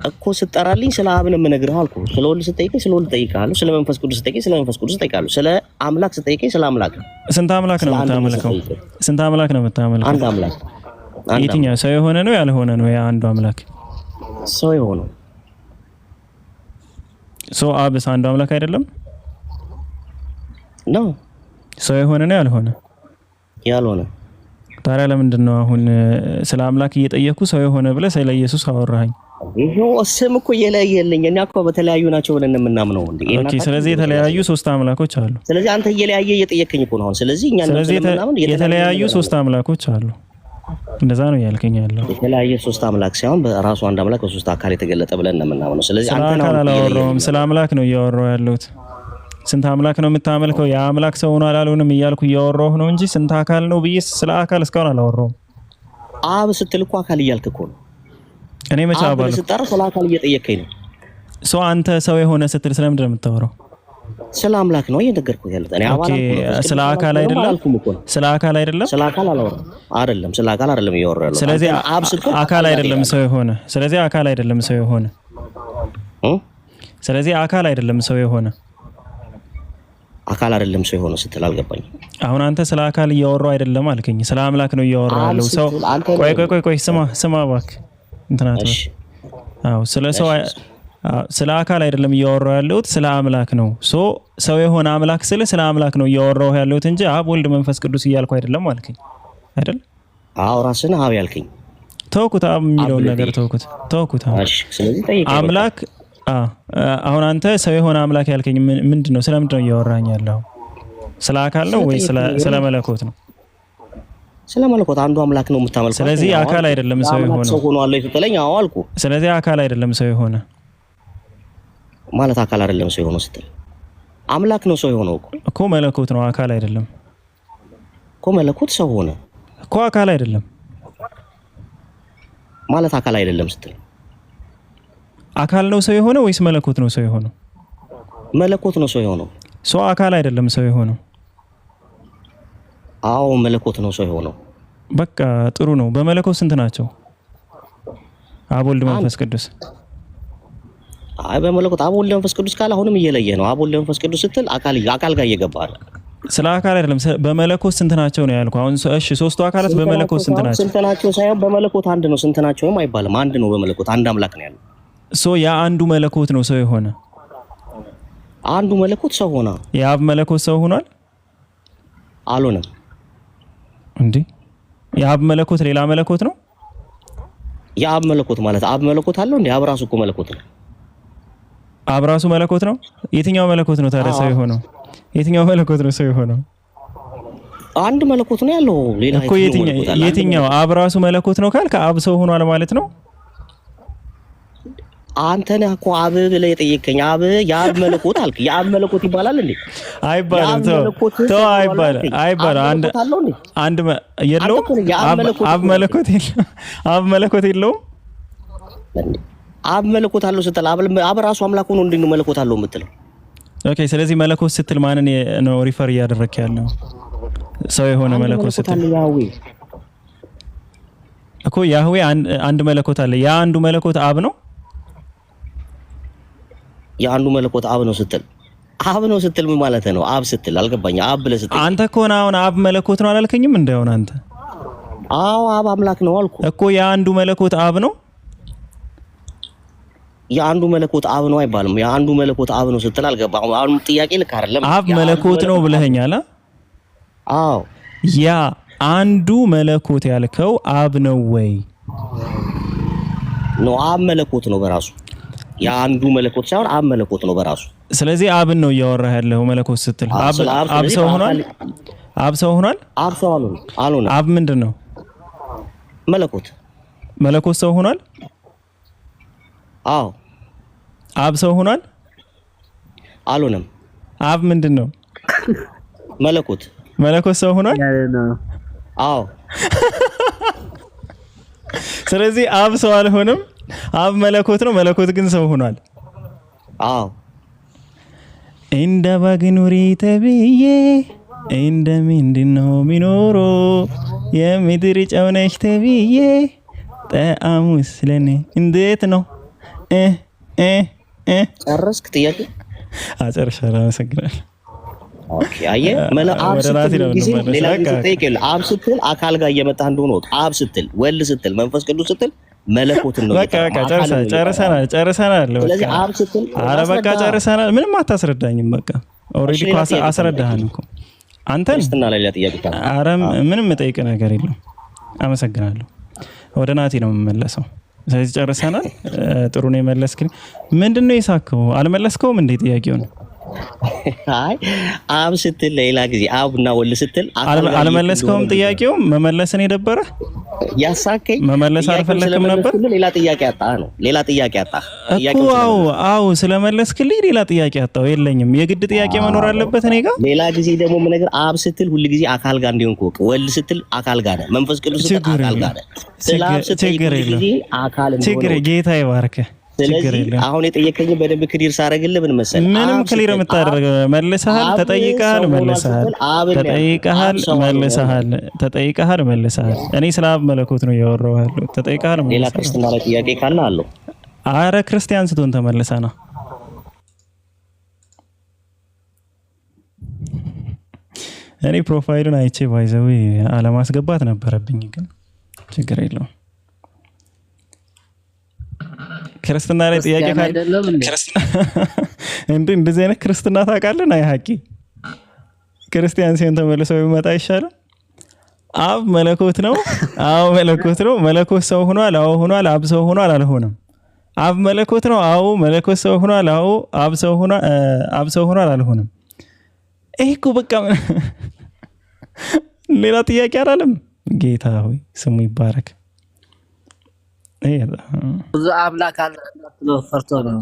እኮ። ስጠራልኝ ስለ አብ ነው የምነግርህ አልኩ። ስለ ወልድ ስጠይቀኝ ስለ ወልድ እጠይቅሃለሁ። ስለ መንፈስ ቅዱስ ስጠይቀኝ ስለ መንፈስ ቅዱስ እጠይቅሃለሁ። ስለ አምላክ ስጠይቀኝ ስለ አምላክ። ስንት አምላክ ነው የምታመልከው? ስንት አምላክ ነው የምታመልከው? አንድ አምላክ። የትኛው? ሰው የሆነ ነው ያልሆነ ነው? ያ አንዱ አምላክ ሰው የሆነው። ሰው አብስ አንዱ አምላክ አይደለም ነው? ሰው የሆነ ነው ያልሆነ? ያልሆነ። ታዲያ ለምንድን ነው አሁን ስለ አምላክ እየጠየኩ ሰው የሆነ ብለህ ስለ ኢየሱስ አወራኸኝ? ይሄው ስም እኮ እየለየልኝ እኛ እኮ በተለያዩ ናቸው ብለን የምናምነው እንዴ? ኦኬ ስለዚህ የተለያዩ ሶስት አምላኮች አሉ። ስለዚህ አንተ እየለያየ እየጠየከኝ እኮ ነው አሁን። ስለዚህ እኛ የተለያዩ ሶስት አምላኮች አሉ። እንደዛ ነው ያልከኝ ያለው። የተለያየ ሶስት አምላክ ሳይሆን በራሱ አንድ አምላክ በሶስት አካል የተገለጠ ብለን ነው የምናምነው። ስለዚህ አንተ ነው አላወራሁም፣ ስለ አምላክ ነው እያወራሁ ያለሁት። ስንት አምላክ ነው የምታመልከው? ያ አምላክ ሰው ነው አላልሆንም እያልኩ እያወራሁ ነው እንጂ ስንት አካል ነው ብዬ ስለ አካል እስካሁን አላወራሁም። አብ ስትል እኮ አካል እያልክ እኮ ነው። እኔ መቼ አባልኩ? ስጠራ ስለ አካል እየጠየከኝ ነው። ሰው አንተ ሰው የሆነ ስትል ስለምንድን ነው የምታወራው? ስለ አምላክ ነው እየነገርኩህ ያለሁት። እኔ አባል ስለ አካል አይደለም። ስለ አካል አይደለም። ስለ አካል አላወራም። አይደለም ስለ አካል አይደለም እያወራሁ ያለሁት። ስለዚህ አካል አይደለም ሰው የሆነ። ስለዚህ አካል አይደለም ሰው የሆነ። ስለዚህ አካል አይደለም ሰው የሆነ። አካል አይደለም ሰው የሆነው ስትል አልገባኝም። አሁን አንተ ስለ አካል እያወራው አይደለም አልከኝ፣ ስለ አምላክ ነው እያወራው ያለው ሰው። ቆይ ስማ እባክህ እንትናት። አዎ ስለ ሰው ስለ አካል አይደለም እያወራው ያለሁት ስለ አምላክ ነው። ሰው የሆነ አምላክ ስለ አምላክ ነው እያወራው ያለሁት እንጂ አብ ወልድ መንፈስ ቅዱስ እያልኩ አይደለም አልከኝ አይደል? አዎ ራስህን አብ ያልከኝ። ተውኩት፣ አብ የሚለውን ነገር ተውኩት። እሺ ስለዚህ ጠይቀኝ አምላክ አሁን አንተ ሰው የሆነ አምላክ ያልከኝ ምንድነው? ስለምንድን ነው እያወራኝ ያለው? ስለ አካል ነው ወይ ስለ መለኮት ነው? ስለ መለኮት አንዱ አምላክ ነው የምታመልከው። ስለዚህ አካል አይደለም ሰው የሆነ። ሰው ሆኖ አለ ይተለኝ። አዎ አልኩ። ስለዚህ አካል አይደለም ሰው የሆነ ማለት አካል አይደለም ሰው የሆነ ስትል አምላክ ነው ሰው የሆነው እኮ መለኮት ነው፣ አካል አይደለም እኮ። መለኮት ሰው ሆነ እኮ አካል አይደለም ማለት አካል አይደለም ስትል አካል ነው ሰው የሆነ ወይስ መለኮት ነው ሰው የሆነው? መለኮት ነው ሰው የሆነው። ሰው አካል አይደለም ሰው የሆነው። አዎ መለኮት ነው ሰው የሆነው። በቃ ጥሩ ነው። በመለኮት ስንት ናቸው? አብ ወልድ መንፈስ ቅዱስ። አይ በመለኮት አብ ወልድ መንፈስ ቅዱስ ካለ አሁንም እየለየ ነው። አብ ወልድ መንፈስ ቅዱስ ስትል አካል ጋር እየገባ ነው። ስለ አካል አይደለም በመለኮት ስንት ናቸው ነው ያልኩህ። አሁን እሺ ሶስቱ አካላት በመለኮት ስንት ናቸው? ስንት ናቸው ሳይሆን በመለኮት አንድ ነው። ስንት ናቸውም አይባልም። አንድ ነው። በመለኮት አንድ አምላክ ነው ያለው። ያ አንዱ መለኮት ነው ሰው የሆነ። አንዱ መለኮት ሰው ሆነ። የአብ መለኮት ሰው ሆኗል? አልሆነም እንዴ? የአብ መለኮት ሌላ መለኮት ነው? የአብ መለኮት ማለት አብ መለኮት አለው እንዴ? አብ ራሱ እኮ መለኮት ነው። አብ ራሱ መለኮት ነው? የትኛው መለኮት ነው ታዲያ ሰው የሆነው? የትኛው መለኮት ነው ሰው የሆነው? አንድ መለኮት ነው ያለው። ሌላ እኮ የትኛው? አብ ራሱ መለኮት ነው ካልክ አብ ሰው ሆኗል ማለት ነው? አንተ ነህ እኮ አብ ብለህ የጠየቀኝ። አብ የአብ መለኮት አልክ። የአብ መለኮት ይባላል እንዴ? አይባልም። ተው አይባልም። አንድ የለውም። አብ መለኮት የለውም። አብ መለኮት የለውም። አብ መለኮት አለው ስትል አብ ራሱ አምላክ ሆኖ እንዴት ነው መለኮት አለው የምትለው? ኦኬ ስለዚህ መለኮት ስትል ማንን ነው ሪፈር እያደረክ ያለው? ሰው የሆነ መለኮት ስትል እኮ ያህዌ አንድ መለኮት አለ። ያ አንዱ መለኮት አብ ነው። የአንዱ መለኮት አብ ነው ስትል ምን ማለት ነው? አብ ስትል አልገባኝ። አብ ብለህ ስትል አንተ እኮ አሁን አብ መለኮት ነው አላልከኝም? እንደሆነ አንተ አዎ አብ አምላክ ነው አልኩ እኮ። የአንዱ መለኮት አብ ነው። የአንዱ መለኮት አብ ነው አይባልም። የአንዱ መለኮት አብ ነው ስትል አልገባም። አሁን ጥያቄ ልክ አይደለም። አብ መለኮት ነው ብለኸኛል። አዎ ያ አንዱ መለኮት ያልከው አብ ነው ወይ? ነው አብ መለኮት ነው በራሱ። የአንዱ መለኮት ሳይሆን አብ መለኮት ነው በራሱ። ስለዚህ አብን ነው እያወራህ ያለው መለኮት ስትል። አብ ሰው ሆኗል? አብ ሰው ሆኗል? አብ ሰው አልሆነም። አብ ምንድን ነው? መለኮት ሰው ሆኗል? አዎ አብ ሰው ሆኗል? አልሆነም። አብ ምንድን ነው? መለኮት ሰው ሆኗል? አዎ ስለዚህ አብ ሰው አልሆነም። አብ መለኮት ነው፣ መለኮት ግን ሰው ሆኗል። አዎ እንደ በግ ኑሪ ተብዬ እንደ ምንድን ነው የሚኖረው? የምድር ጨው ነሽ ተብዬ ጣዕሙስ ለኔ እንዴት ነው? ጨረስክ ጥያቄ? አጨርሻለሁ። አመሰግናለሁ። ኦኬ አየህ፣ አብ ስትል ጊዜ ሌላ ጊዜ ጠይቄልህ። አብ ስትል አካል ጋር እየመጣህ እንደሆነ አብ ስትል ወልድ ስትል መንፈስ ቅዱስ ስትል መለኮትን ነው። በቃ ጨርሰናል። ስለዚህ አብ ስትል ኧረ በቃ ጨርሰናል። ምንም አታስረዳኝም። በቃ ኦልሬዲ እኮ አስረዳኸን እኮ አንተን። ክርስትና ላይ ሌላ ጥያቄ ካለ ኧረ ምንም የምጠይቅ ነገር የለም። አመሰግናለሁ። ወደ ናቲ ነው የምመለሰው። ስለዚህ ጨርሰናል። ጥሩ ነው የመለስክልኝ። ምንድን ነው የሳከው? አልመለስከውም እንዴ ጥያቄው ነው? አይ አብ ስትል ሌላ ጊዜ አብና ወልድ ስትል አልመለስከውም። ጥያቄው መመለስን የደበረ ያሳከኝ መመለስ አልፈለክም ነበር። ሌላ ጥያቄ አጣህ ነው። ሌላ ጥያቄ አጣህ እኮ። አዎ ስለመለስክልኝ ሌላ ጥያቄ አጣው። የለኝም። የግድ ጥያቄ መኖር አለበት እኔ ጋር። ሌላ ጊዜ ደግሞ ምን ነገር አብ ስትል ሁሉ ጊዜ አካል ጋር እንዲሆን እኮ ወልድ ስትል አካል ጋር ነው። መንፈስ ቅዱስ ስትል አካል ጋር ነው። ችግር የለም። ችግር ጌታ ይባርክህ። ስለዚህ አሁን የጠየቀኝ በደንብ ክሊር ሳረግልህ ምን መሰለህ? ምንም ክሊር የምታደርገው መልሰሃል፣ ተጠይቀሃል፣ መልሰሃል፣ ተጠይቀሃል፣ መልሰሃል። እኔ ስለ አብ መለኮት ነው እያወራሁ ያለው። ተጠይቀሃል፣ መልሰሃል። ሌላ ክርስትና ላይ ጥያቄ ካለ አለው። አረ ክርስቲያን ስትሆን ተመልሰና እኔ ፕሮፋይሉን አይቼ ባይዘው አለማስገባት ነበረብኝ፣ ግን ችግር የለውም። ክርስትና ላይ ጥያቄ ካለ እንደዚህ አይነት ክርስትና ታውቃለህ? አይ ሀቂ ክርስቲያን ሲሆን ተመልሶ ቢመጣ አይሻልም? አብ መለኮት ነው። አዎ መለኮት ነው። መለኮት ሰው ሆኗል። አዎ ሆኗል። አብ ሰው ሆኗል። አልሆነም። አብ መለኮት ነው። አዎ መለኮት ሰው ሆኗል። አዎ አብ ሰው ሆኗል። አልሆነም። ይሄ እኮ በቃ ሌላ ጥያቄ አላለም። ጌታ ሆይ ስሙ ይባረክ። ብዙ አምላክ አለ ነው ፈርቶ ነው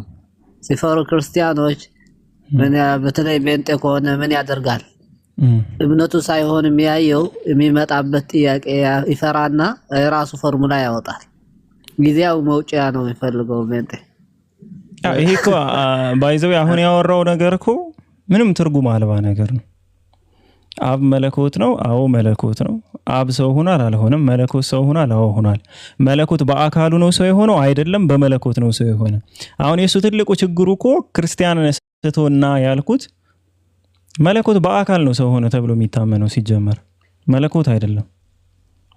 ሲፈሩ ክርስቲያኖች በተለይ ጴንጤ ከሆነ ምን ያደርጋል? እምነቱ ሳይሆን የሚያየው የሚመጣበት ጥያቄ ይፈራና የራሱ ፎርሙላ ያወጣል። ጊዜያዊ መውጫ ነው የሚፈልገው ጴንጤ። ይሄ እኮ ባይዘው አሁን ያወራው ነገር እኮ ምንም ትርጉም አልባ ነገር ነው። አብ መለኮት ነው። አዎ መለኮት ነው። አብ ሰው ሆኗል። አልሆነም። መለኮት ሰው ሆኗል። አዎ ሆኗል። መለኮት በአካሉ ነው ሰው የሆነው አይደለም፣ በመለኮት ነው ሰው የሆነ። አሁን የሱ ትልቁ ችግሩ እኮ ክርስቲያን ስቶና ያልኩት መለኮት በአካል ነው ሰው ሆነ ተብሎ የሚታመነው ሲጀመር መለኮት አይደለም፣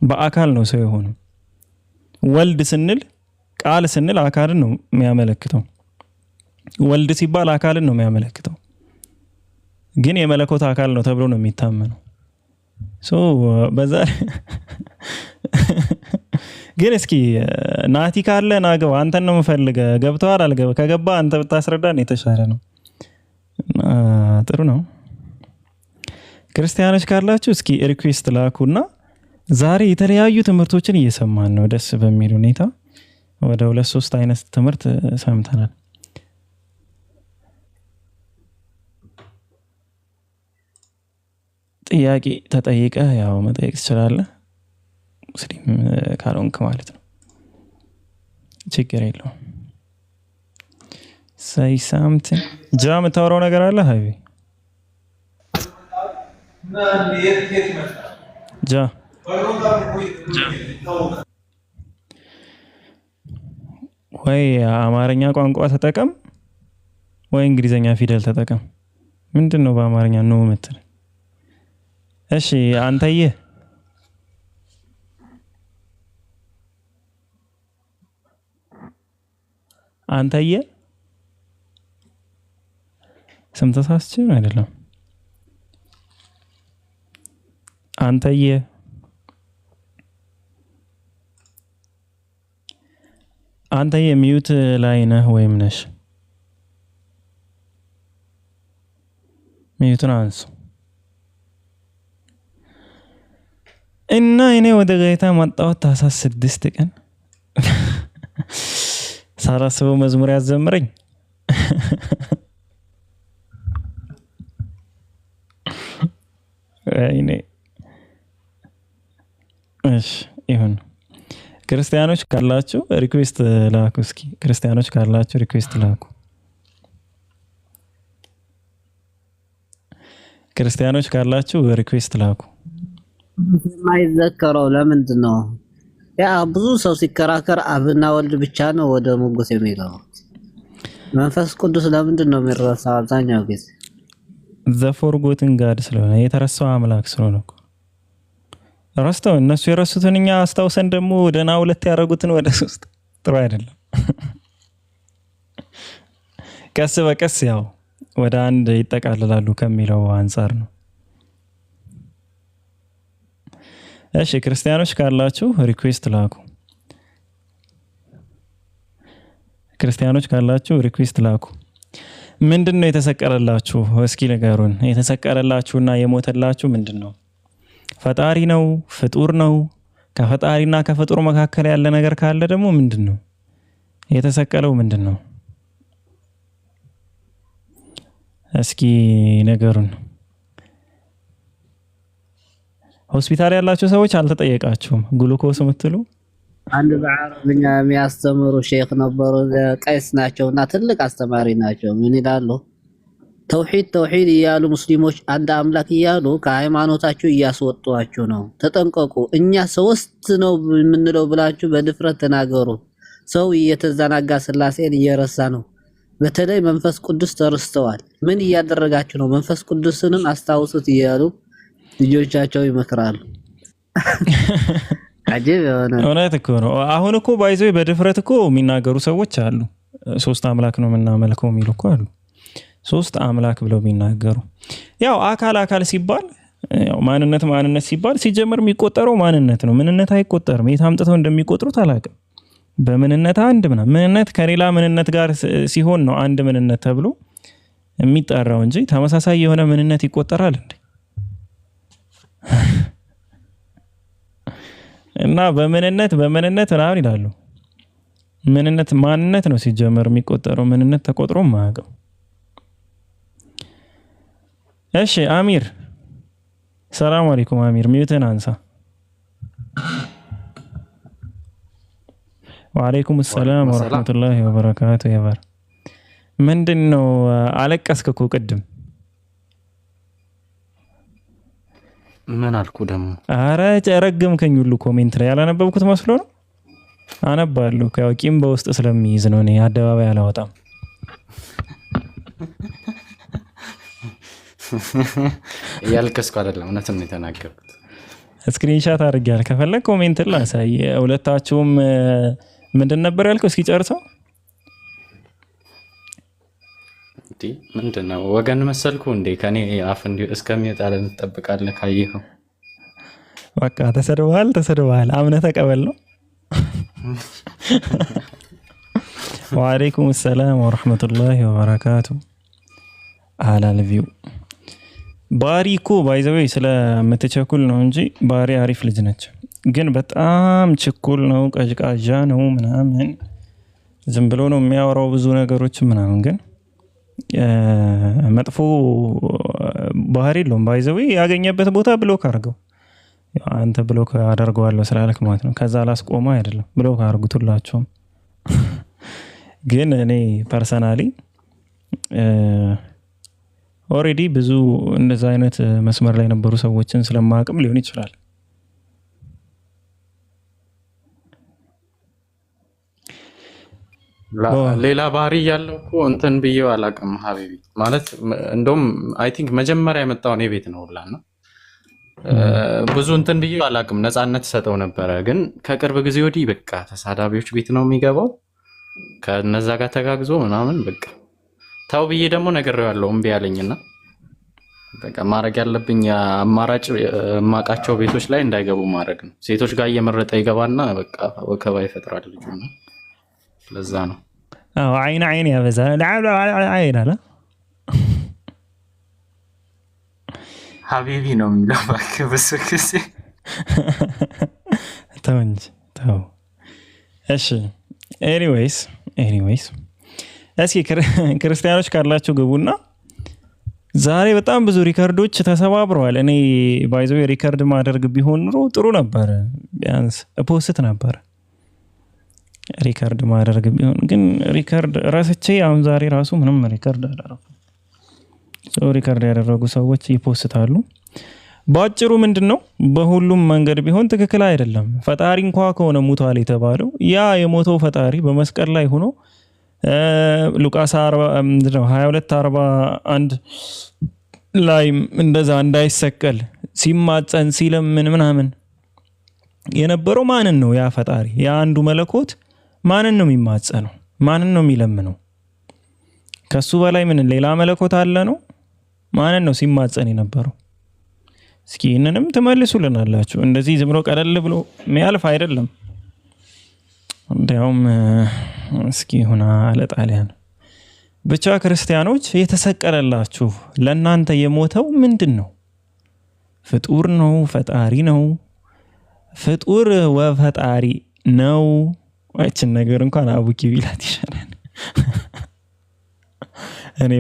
በአካል ነው ሰው የሆነው። ወልድ ስንል ቃል ስንል አካልን ነው የሚያመለክተው። ወልድ ሲባል አካልን ነው የሚያመለክተው፣ ግን የመለኮት አካል ነው ተብሎ ነው የሚታመነው። በዛ ግን እስኪ ናቲ ካለ ናገባ፣ አንተን ነው የምፈልገው። ገብተዋል አልገባ? ከገባ አንተ ብታስረዳን የተሻለ ነው። ጥሩ ነው። ክርስቲያኖች ካላችሁ እስኪ ሪኩዌስት ላኩና ዛሬ የተለያዩ ትምህርቶችን እየሰማን ነው ደስ በሚል ሁኔታ። ወደ 2-3 አይነት ትምህርት ሰምተናል። ጥያቄ ተጠይቀ ያው መጠየቅ ትችላለህ፣ ሙስሊም ካልሆንክ ማለት ነው። ችግር የለውም። ሳይ ሳምቲንግ ጃ የምታወራው ነገር አለ ሀይቢ? ጃ ወይ አማርኛ ቋንቋ ተጠቀም ወይ እንግሊዘኛ ፊደል ተጠቀም። ምንድን ነው በአማርኛ ነው የምትል? እሺ አንተዬ ስም ተሳስቼ ነው አይደለም? አንተዬ ሚዩት ላይ ነህ ወይም ነሽ? ሚዩትን አንሱ። እና እኔ ወደ ጌታ መጣሁት ታኅሳስ 6 ቀን ሳላስበው መዝሙር ያዘምረኝ። አይኔ እሺ ይሁን። ክርስቲያኖች ካላችሁ ሪኩዌስት ላኩ። እስኪ ክርስቲያኖች ካላችሁ ሪኩዌስት ላኩ። ክርስቲያኖች ካላችሁ ሪኩዌስት ላኩ። የማይዘከረው ለምንድን ነው? ያ ብዙ ሰው ሲከራከር አብና ወልድ ብቻ ነው ወደ ሙግት የሚገባው። መንፈስ ቅዱስ ለምንድን ነው የሚረሳው? አብዛኛው ጊዜ ዘፎርጎትን ጋድ ስለሆነ የተረሳው አምላክ ስለሆነ እኮ ረስተው እነሱ የረሱትን እኛ አስታውሰን ደግሞ ወደና 2 ያደረጉትን ወደ 3 ጥሩ አይደለም። ቀስ በቀስ ያው ወደ አንድ ይጠቃልላሉ ከሚለው አንፃር ነው። እሺ ክርስቲያኖች ካላችሁ ሪኩዌስት ላኩ። ክርስቲያኖች ካላችሁ ሪኩዌስት ላኩ። ምንድነው የተሰቀለላችሁ? እስኪ ንገሩን። የተሰቀለላችሁና የሞተላችሁ ምንድነው? ፈጣሪ ነው? ፍጡር ነው? ከፈጣሪና ከፍጡር መካከል ያለ ነገር ካለ ደግሞ ምንድነው የተሰቀለው? ምንድነው? እስኪ ነገሩን። ሆስፒታል ያላችሁ ሰዎች አልተጠየቃችሁም? ግሉኮስ የምትሉ አንድ በአረብኛ የሚያስተምሩ ሼክ ነበሩ። ቀይስ ናቸውና ትልቅ አስተማሪ ናቸው። ምን ይላሉ? ተውሂድ እያሉ ሙስሊሞች አንድ አምላክ እያሉ ከሃይማኖታችሁ እያስወጧችሁ ነው። ተጠንቀቁ። እኛ 3 ነው የምንለው ብላችሁ በድፍረት ተናገሩ። ሰው እየተዘናጋ ስላሴን እየረሳ ነው። በተለይ መንፈስ ቅዱስ ተረስተዋል። ምን እያደረጋችሁ ነው? መንፈስ ቅዱስንም አስታውሱት እያሉ ልጆቻቸው ይመክራሉ። አጀብ የሆነ እውነት እኮ ነው። አሁን እኮ ባይዘው በድፍረት እኮ የሚናገሩ ሰዎች አሉ። 3 አምላክ ነው የምናመልከው የሚሉ እኮ አሉ። 3 አምላክ ብለው የሚናገሩ ያው አካል ሲባል ያው ማንነት ሲባል ሲጀመር የሚቆጠረው ማንነት ነው። ምንነት አይቆጠርም። የት አምጥተው እንደሚቆጥሩት አላውቅም። በምንነት አንድ ምንነት ከሌላ ምንነት ጋር ሲሆን ነው አንድ ምንነት ተብሎ የሚጠራው እንጂ ተመሳሳይ የሆነ ምንነት ይቆጠራል እንዴ? እና በምንነት ምናምን ይላሉ። ምንነት ማንነት ነው ሲጀመር የሚቆጠረው። ምንነት ተቆጥሮ ማያውቅም። እሺ አሚር ሰላም አለይኩም። አሚር ሚውትን አንሳ። ወአለይኩም ሰላም ወራህመቱላሂ ወበረካቱ። ያባር ምንድነው አለቀስክ እኮ ቅድም። ምን አልኩ ደግሞ? አረ ጨረገምከኝ ሁሉ ኮሜንት ላይ ያላነበብኩት መስሎ ነው። አነባለሁ ከቂም በውስጥ ስለሚይዝ ነው። እኔ አደባባይ አላወጣም። ያልከስኩ አይደለም፣ እውነቱን ነው የተናገርኩት። ስክሪንሻት አድርጌያለሁ። ከፈለክ ኮሜንት ላሳይ። ሁለታችሁም ምንድን ነበር ያልከው? እስኪ ጨርሰው። ምንድን ነው ወገን መሰልኩ እንዴ? ከኔ አፍ እንዲሁ እስከሚወጣ ለምትጠብቃለህ? ካየኸው በቃ ተሰድበሃል። አምነህ ተቀበል ነው። ወአለይኩም ሰላም ወራህመቱላሂ ወበረካቱ። አላልቪው ባሪ እኮ ባይዘዌ ስለምትቸኩል ነው እንጂ ባሪ አሪፍ ልጅ ነች። ግን በጣም ችኩል ነው፣ ቀዥቃዣ ነው ምናምን። ዝም ብሎ ነው የሚያወራው ብዙ ነገሮች ምናምን። ግን መጥፎ ባህሪ የለውም። ባይዘዌ ያገኘበት ቦታ ብሎክ አድርገው። አንተ ብሎክ አደርገዋለሁ ስላልክ ማለት ነው። ከዛ ላስቆመው አይደለም፣ ብሎክ አድርጉት ሁላችሁም። ግን እኔ ፐርሰናሊ ኦሬዲ ብዙ እንደዛ አይነት መስመር ላይ የነበሩ ሰዎችን ስለማቅም ሊሆን ይችላል። ሌላ ባህሪ ያለው እኮ እንትን ብዬው አላውቅም ሀቢቢ። ማለት እንደውም አይ ቲንክ መጀመሪያ የመጣው እኔ ቤት ነው ሁላና ብዙ እንትን ብዬው አላውቅም። ነፃነት ሰጠው ነበረ። ግን ከቅርብ ጊዜ ወዲህ በቃ ተሳዳቢዎች ቤት ነው የሚገባው። ከነዛ ጋር ተጋግዞ ምናምን በቃ ታው ብዬ ደግሞ ነግሬዋለሁ እምቢ ያለኝና በቃ ማድረግ ያለብኝ አማራጭ የማውቃቸው ቤቶች ላይ እንዳይገቡ ማድረግ ነው። ሴቶች ጋር እየመረጠ ይገባና በቃ ወከባ ይፈጥራል ልጁ ነው። ለዛ ነው አይን ያበዛል። አይን አለ ሀቢቢ ነው የሚለው እባክህ በሱ ጊዜ ተው እንጂ ተው። እሺ ኤኒዌይስ እስኪ ክርስቲያኖች ካላችሁ ግቡና ዛሬ በጣም ብዙ ሪከርዶች ተሰባብረዋል። እኔ ባይዘው ሪከርድ ማድረግ ቢሆን ኑሮ ጥሩ ነበር፣ ቢያንስ ፖስት ነበር። ሪከርድ ማድረግ ቢሆን ግን ሪከርድ ረስቼ አሁን ዛሬ ራሱ ምንም ሪከርድ አላደረኩም። ሪከርድ ያደረጉ ሰዎች ይፖስታሉ። ባጭሩ ምንድነው በሁሉም መንገድ ቢሆን ትክክል አይደለም። ፈጣሪ እንኳ ከሆነ ሙቷል የተባለው ያ የሞተው ፈጣሪ በመስቀል ላይ ሆኖ ሉቃስ 22:41 ላይ እንደዛ እንዳይሰቀል ሲማጸን ሲለምን ምናምን የነበረው ማንን ነው? ያ ፈጣሪ ያ አንዱ መለኮት ማንን ነው የሚማጸነው? ማንን ነው የሚለምነው? ከሱ በላይ ምን ሌላ መለኮት አለ ነው? ማንን ነው ሲማጸን የነበረው? እስኪ እነንም ተመልሱልናላችሁ። እንደዚህ ዝም ብሎ ቀለል ብሎ የሚያልፍ አይደለም። እንዲያውም እስኪ ሆና ለጣሊያን ብቻ ክርስቲያኖች የተሰቀለላችሁ ለእናንተ የሞተው ምንድን ነው? ፍጡር ነው? ፈጣሪ ነው? ፍጡር ወፈጣሪ ነው? እችን ነገር እንኳን አቡኪ ቢላት ይሻላል። እኔ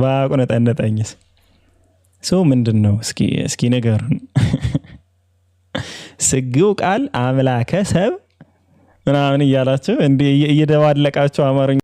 ባቁነጠነጠኝስ ሰው ምንድን ነው? እስኪ ነገሩን ስግው ቃል አምላከ ሰብ ምናምን እያላችሁ እንዲህ እየደባለቃችሁ አማርኛ